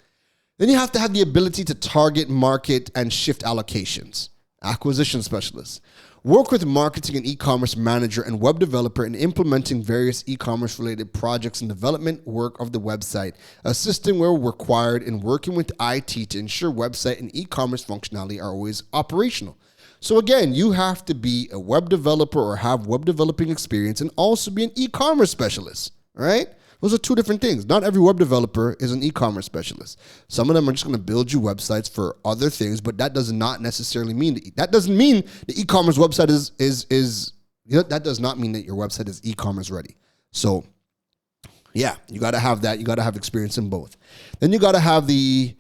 Then you have to have the ability to target, market, and shift allocations. Acquisition specialist. Work with marketing and e-commerce manager and web developer in implementing various e-commerce-related projects and development work of the website, assisting where required in working with IT to ensure website and e-commerce functionality are always operational. So again, you have to be a web developer or have web developing experience and also be an e-commerce specialist, all right? Those are two different things. Not every web developer is an e-commerce specialist. Some of them are just going to build you websites for other things, but that does not necessarily mean that doesn't mean the e-commerce website is that does not mean that your website is e-commerce ready. So yeah, you got to have that. You got to have experience in both. Then you got to have the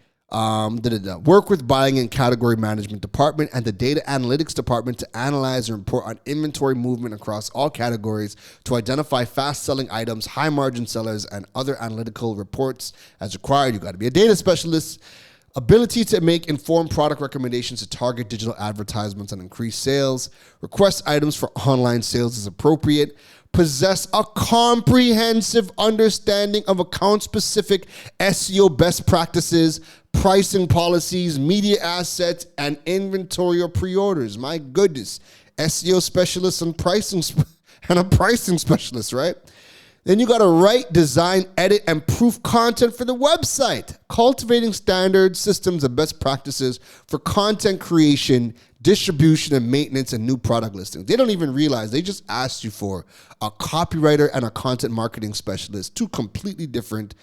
work with buying and category management department and the data analytics department to analyze and report on inventory movement across all categories to identify fast-selling items, high-margin sellers, and other analytical reports as required. You got to be a data specialist. Ability to make informed product recommendations to target digital advertisements and increase sales. Request items for online sales as appropriate. Possess a comprehensive understanding of account-specific SEO best practices, pricing policies, media assets, and inventory or pre-orders. My goodness. SEO specialist and and a pricing specialist, right? Then you got to write, design, edit, and proof content for the website. Cultivating standards, systems, and best practices for content creation, distribution, and maintenance, and new product listings. They don't even realize they just asked you for a copywriter and a content marketing specialist, two completely different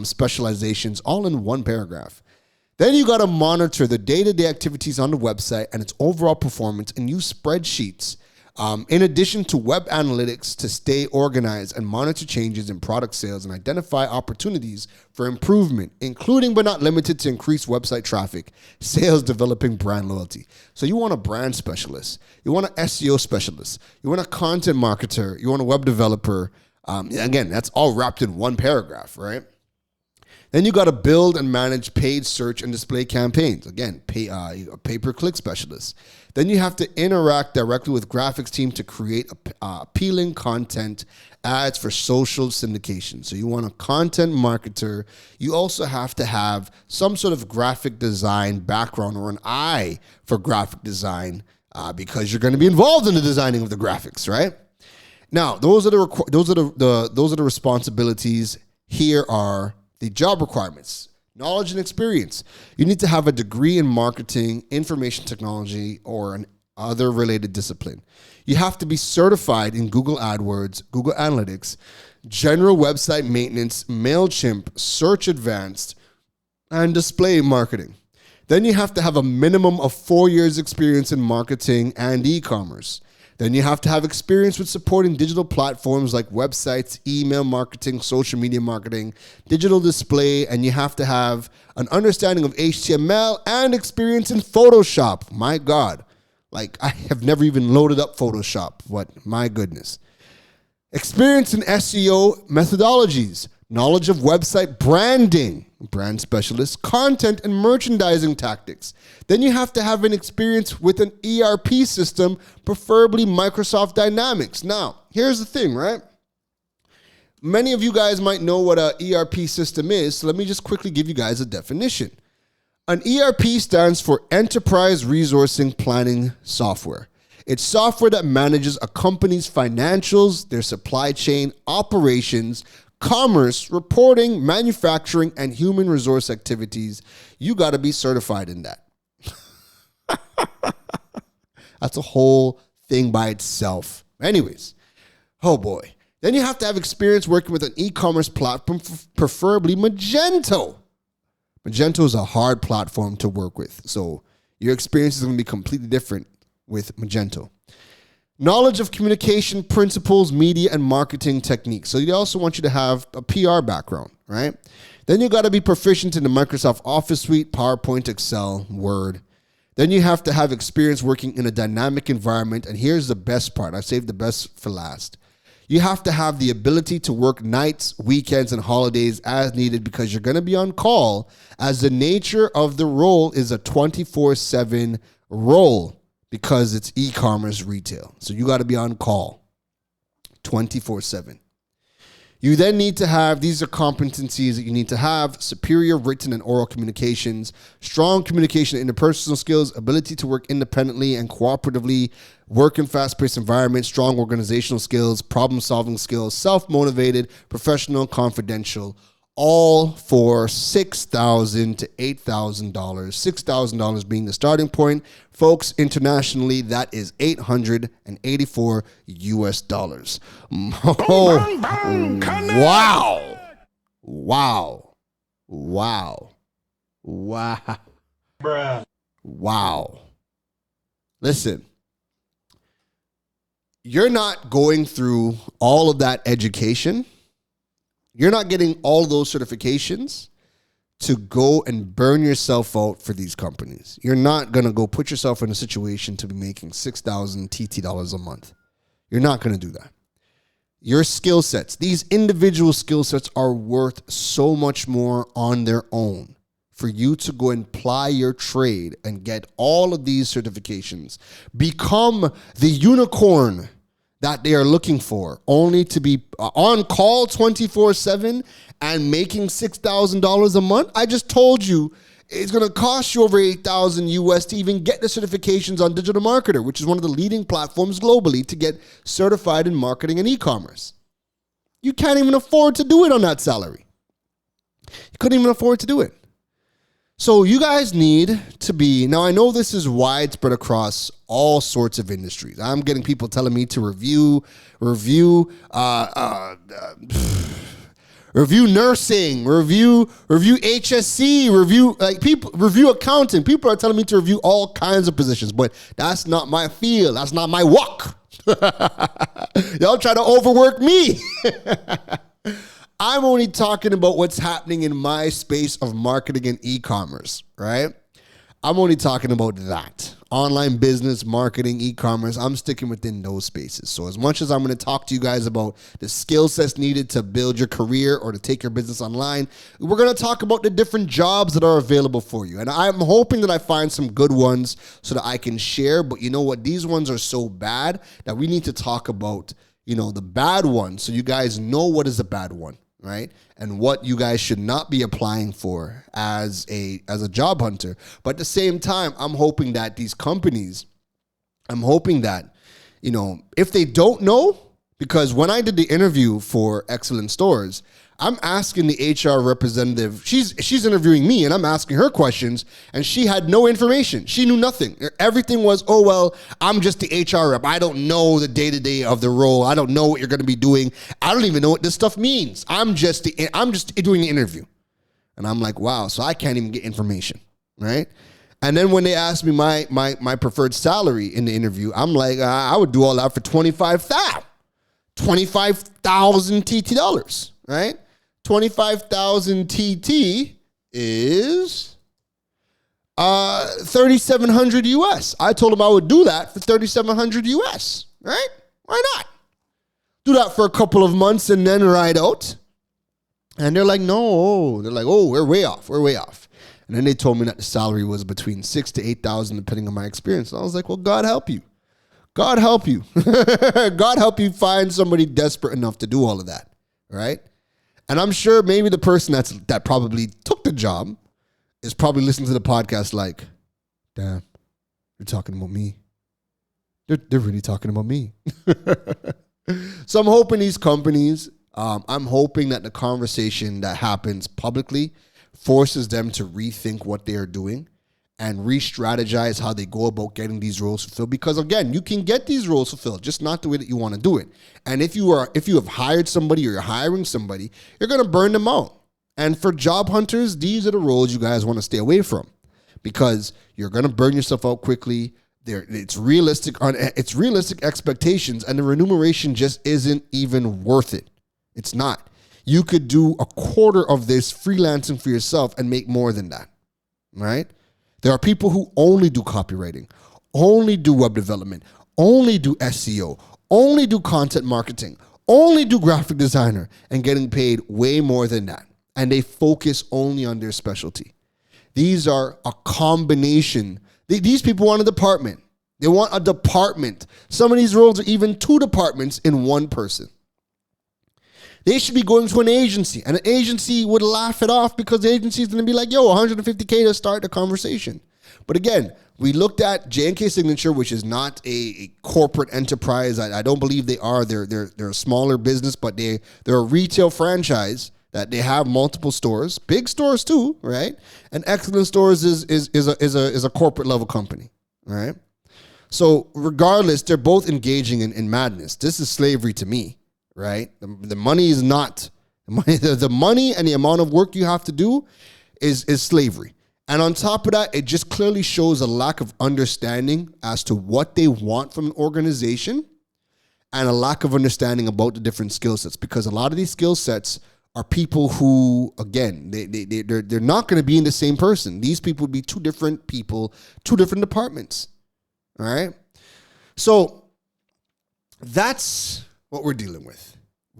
specializations, all in one paragraph. Then you got to monitor the day-to-day activities on the website and its overall performance and use spreadsheets. In addition to web analytics to stay organized and monitor changes in product sales and identify opportunities for improvement, including but not limited to increased website traffic, sales, developing brand loyalty. So you want a brand specialist, you want an SEO specialist, you want a content marketer, you want a web developer. Again, that's all wrapped in one paragraph, right? Then you got to build and manage paid search and display campaigns. Again, a pay-per-click specialist. Then you have to interact directly with graphics team to create appealing content ads for social syndication. So you want a content marketer. You also have to have some sort of graphic design background or an eye for graphic design because you're going to be involved in the designing of the graphics, right? Now, those are the responsibilities. Here are the job requirements. Knowledge and experience. You need to have a degree in marketing, information technology, or an other related discipline. You have to be certified in Google AdWords, Google Analytics, general website maintenance, MailChimp, Search Advanced, and display marketing. Then you have to have a minimum of 4 years experience in marketing and e-commerce. Then you have to have experience with supporting digital platforms like websites, email marketing, social media marketing, digital display, and you have to have an understanding of HTML and experience in Photoshop. My God. Like, I have never even loaded up Photoshop. What? My goodness. Experience in SEO methodologies, knowledge of website branding, brand specialist, content and merchandising tactics. Then you have to have an experience with an ERP system, preferably Microsoft Dynamics. Now, here's the thing, right? Many of you guys might know what an ERP system is, so let me just quickly give you guys a definition. An ERP stands for Enterprise Resourcing Planning Software. It's software that manages a company's financials, their supply chain, operations, commerce, reporting, manufacturing, and human resource activities. You got to be certified in that. That's a whole thing by itself. Anyways, oh boy. Then you have to have experience working with an e-commerce platform, preferably Magento. Magento is a hard platform to work with, so your experience is going to be completely different with Magento. Knowledge of communication principles, media, and marketing techniques. So they also want you to have a PR background, right? Then you got to be proficient in the Microsoft Office suite, PowerPoint, Excel, Word. Then you have to have experience working in a dynamic environment. And here's the best part. I saved the best for last. You have to have the ability to work nights, weekends, and holidays as needed because you're going to be on call, as the nature of the role is a 24/7 role. Because it's e-commerce retail. So you got to be on call 24/7. You then need to have, these are competencies that you need to have: superior written and oral communications, strong communication and interpersonal skills, ability to work independently and cooperatively, work in fast-paced environments, strong organizational skills, problem-solving skills, self-motivated, professional, confidential, all for $6,000 to $8,000. $6,000 being the starting point. Folks, internationally, that is $884 US. Oh, wow. Wow. Wow. Wow. Bruh. Wow. Listen, you're not going through all of that education. You're not getting all those certifications to go and burn yourself out for these companies. You're not going to go put yourself in a situation to be making $6,000 TT dollars a month. You're not going to do that. Your skill sets, these individual skill sets are worth so much more on their own for you to go and ply your trade and get all of these certifications, become the unicorn that they are looking for, only to be on call 24/7 and making $6,000 a month. I just told you it's going to cost you over $8,000 US to even get the certifications on Digital Marketer, which is one of the leading platforms globally to get certified in marketing and e-commerce. You can't even afford to do it on that salary. You couldn't even afford to do it. So you guys need to be, now I know this is widespread across all sorts of industries. I'm getting people telling me to review nursing, review HSC, review accounting. People are telling me to review all kinds of positions, but that's not my field. That's not my walk. Y'all try to overwork me. I'm only talking about what's happening in my space of marketing and e-commerce, right? I'm only talking about that. Online business, marketing, e-commerce, I'm sticking within those spaces. So as much as I'm going to talk to you guys about the skill sets needed to build your career or to take your business online, we're going to talk about the different jobs that are available for you. And I'm hoping that I find some good ones so that I can share. But you know what? These ones are so bad that we need to talk about, the bad ones so you guys know what is a bad one, right? And what you guys should not be applying for as a job hunter. But at the same time, I'm hoping that these companies, if they don't know, because when I did the interview for Excellent Stores, I'm asking the HR representative, she's interviewing me and I'm asking her questions and she had no information. She knew nothing. Everything was, oh, well, I'm just the HR rep. I don't know the day-to-day of the role. I don't know what you're going to be doing. I don't even know what this stuff means. I'm just doing the interview. And I'm like, wow, so I can't even get information, right? And then when they asked me my preferred salary in the interview, I'm like, I would do all that for $25,000 TT dollars, right? 25,000 TT is 3,700 US. I told them I would do that for 3,700 US, right? Why not? Do that for a couple of months and then ride out. And they're like, no. They're like, oh, we're way off. And then they told me that the salary was between 6,000 to 8,000 depending on my experience. And I was like, well, God help you. God help you. God help you find somebody desperate enough to do all of that, right? And I'm sure maybe the person that probably took the job is probably listening to the podcast like, damn, they're talking about me. They're really talking about me. So I'm hoping these companies, I'm hoping that the conversation that happens publicly forces them to rethink what they are doing and re-strategize how they go about getting these roles fulfilled. Because again, you can get these roles fulfilled, just not the way that you want to do it. And if you have hired somebody or you're hiring somebody, you're going to burn them out. And for job hunters, these are the roles you guys want to stay away from because you're going to burn yourself out quickly. It's realistic expectations, and the remuneration just isn't even worth it. It's not. You could do a quarter of this freelancing for yourself and make more than that, right? There are people who only do copywriting, only do web development, only do SEO, only do content marketing, only do graphic designer, and getting paid way more than that. And they focus only on their specialty. These are a combination. These people want a department. They want a department. Some of these roles are even 2 departments in one person. They should be going to an agency, and an agency would laugh it off because the agency is going to be like, yo, $150K to start the conversation. But again, we looked at J&K Signature, which is not a corporate enterprise. I don't believe they are. They're a smaller business, but they're a retail franchise that they have multiple stores, big stores too, right? And Excellent Stores is a corporate level company, right? So regardless, they're both engaging in madness. This is slavery to me. Right? The money is not the money and the amount of work you have to do is slavery. And on top of that, it just clearly shows a lack of understanding as to what they want from an organization and a lack of understanding about the different skill sets, because a lot of these skill sets are people who, again, they're not going to be in the same person. These people would be 2 different people, 2 different departments. All right? So that's what we're dealing with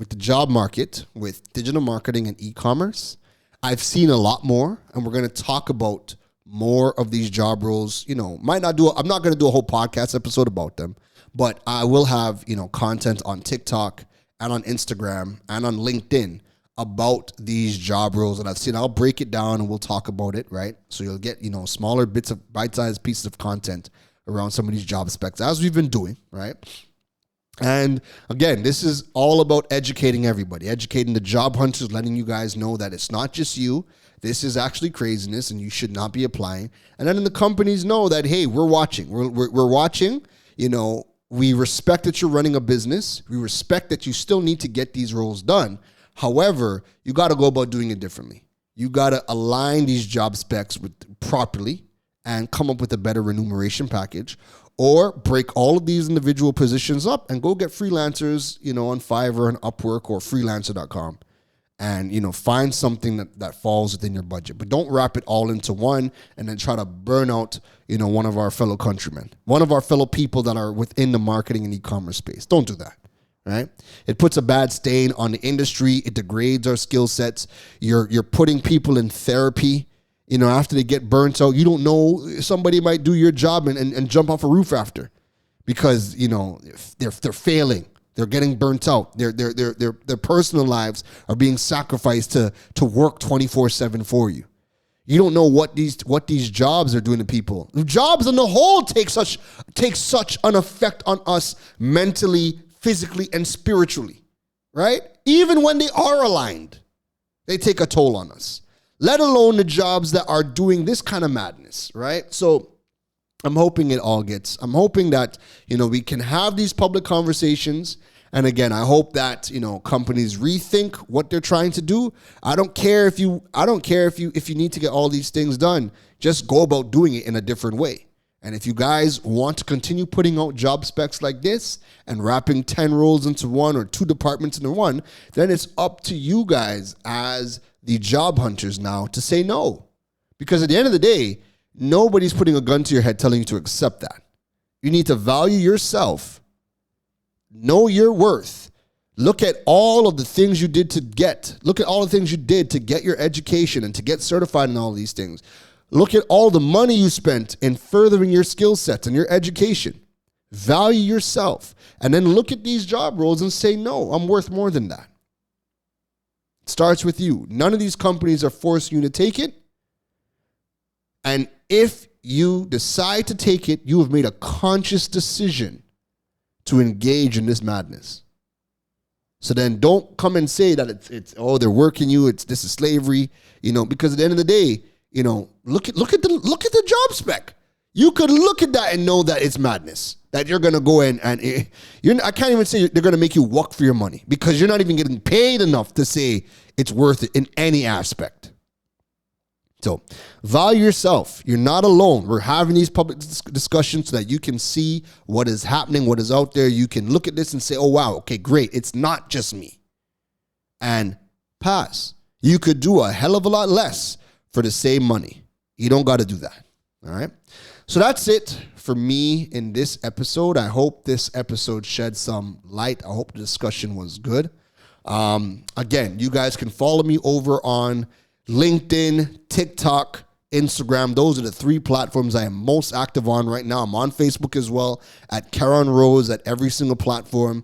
the job market, with digital marketing and e-commerce. I've seen a lot more, and we're going to talk about more of these job roles. I'm not going to do a whole podcast episode about them, but I will have, content on TikTok and on Instagram and on LinkedIn about these job roles that I've seen. I'll break it down and we'll talk about it, right? So you'll get, smaller bits of bite-sized pieces of content around some of these job specs, as we've been doing, right? And again, this is all about educating everybody, educating the job hunters, letting you guys know that it's not just you. This is actually craziness and you should not be applying. And then the companies know that, hey, we're watching. We're watching. We respect that you're running a business. We respect that you still need to get these roles done. However, you got to go about doing it differently. You got to align these job specs properly and come up with a better remuneration package, or break all of these individual positions up and go get freelancers, on Fiverr and Upwork or freelancer.com, and, find something that falls within your budget. But don't wrap it all into one and then try to burn out, one of our fellow countrymen, one of our fellow people that are within the marketing and e-commerce space. Don't do that. Right? It puts a bad stain on the industry. It degrades our skill sets. You're putting people in therapy. After they get burnt out, you don't know, somebody might do your job and jump off a roof after, because they're failing. They're getting burnt out. Their personal lives are being sacrificed to work 24/7 for you. You don't know what these jobs are doing to people. Jobs on the whole take such an effect on us mentally, physically, and spiritually, right? Even when they are aligned, they take a toll on us, let alone the jobs that are doing this kind of madness, right? So I'm hoping that, we can have these public conversations. And again, I hope that, companies rethink what they're trying to do. I don't care if you need to get all these things done. Just go about doing it in a different way. And if you guys want to continue putting out job specs like this and wrapping 10 roles into one or 2 departments into one, then it's up to you guys as the job hunters now to say no. Because at the end of the day, nobody's putting a gun to your head telling you to accept that. You need to value yourself, know your worth, look at all of the things you did to get your education and to get certified in all these things. Look at all the money you spent in furthering your skill sets and your education. Value yourself. And then look at these job roles and say, no, I'm worth more than that. It starts with you. None of these companies are forcing you to take it. And if you decide to take it, you have made a conscious decision to engage in this madness. So then don't come and say that they're working you, this is slavery, because at the end of the day, look at the job spec. You could look at that and know that it's madness. That you're gonna go in and I can't even say they're gonna make you work for your money, because you're not even getting paid enough to say it's worth it in any aspect. So value yourself. You're not alone. We're having these public discussions so that you can see what is happening, what is out there. You can look at this and say, oh, wow, okay, great. It's not just me. And pass. You could do a hell of a lot less for the same money. You don't got to do that. All right. So that's it for me in this episode. I hope this episode shed some light. I hope the discussion was good. Again, you guys can follow me over on LinkedIn, TikTok, Instagram. Those are the 3 platforms I am most active on right now. I'm on Facebook as well at Karen Rose at every single platform.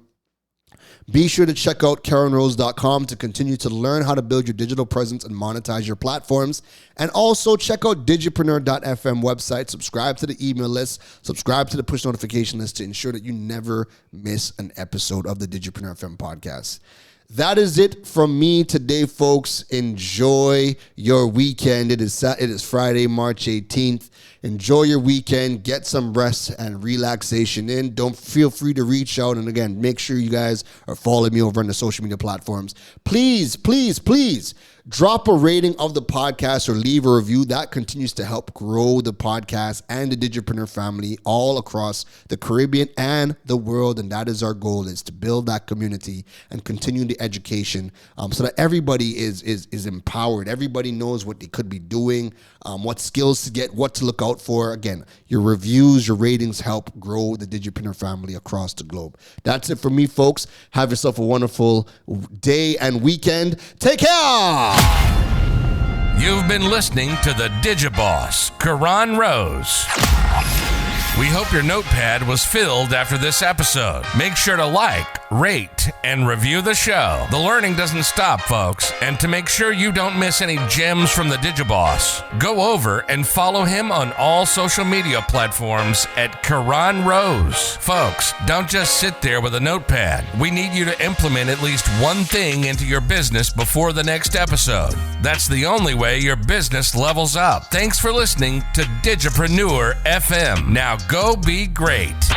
Be sure to check out KarenRose.com to continue to learn how to build your digital presence and monetize your platforms. And also check out Digipreneur.fm website. Subscribe to the email list. Subscribe to the push notification list to ensure that you never miss an episode of the Digipreneur FM podcast. That is it from me today, folks. Enjoy your weekend. It is Friday, March 18th. Enjoy your weekend. Get some rest and relaxation in. Don't feel free to reach out. And again, make sure you guys are following me over on the social media platforms. Please, please, please drop a rating of the podcast or leave a review. That continues to help grow the podcast and the Digipreneur family all across the Caribbean and the world. And that is our goal, is to build that community and continue the education so that everybody is empowered. Everybody knows what they could be doing, what skills to get, what to look out for. Again, your reviews, your ratings help grow the Digipreneur family across the globe. That's it for me, folks. Have yourself a wonderful day and weekend. Take care. You've been listening to the Digiboss, Karan Rose. We hope your notepad was filled after this episode. Make sure to like, rate, and review the show. The learning doesn't stop, folks. And to make sure you don't miss any gems from the Digiboss, go over and follow him on all social media platforms at Karan Rose. Folks, don't just sit there with a notepad. We need you to implement at least one thing into your business before the next episode. That's the only way your business levels up. Thanks for listening to Digipreneur FM. Now go be great.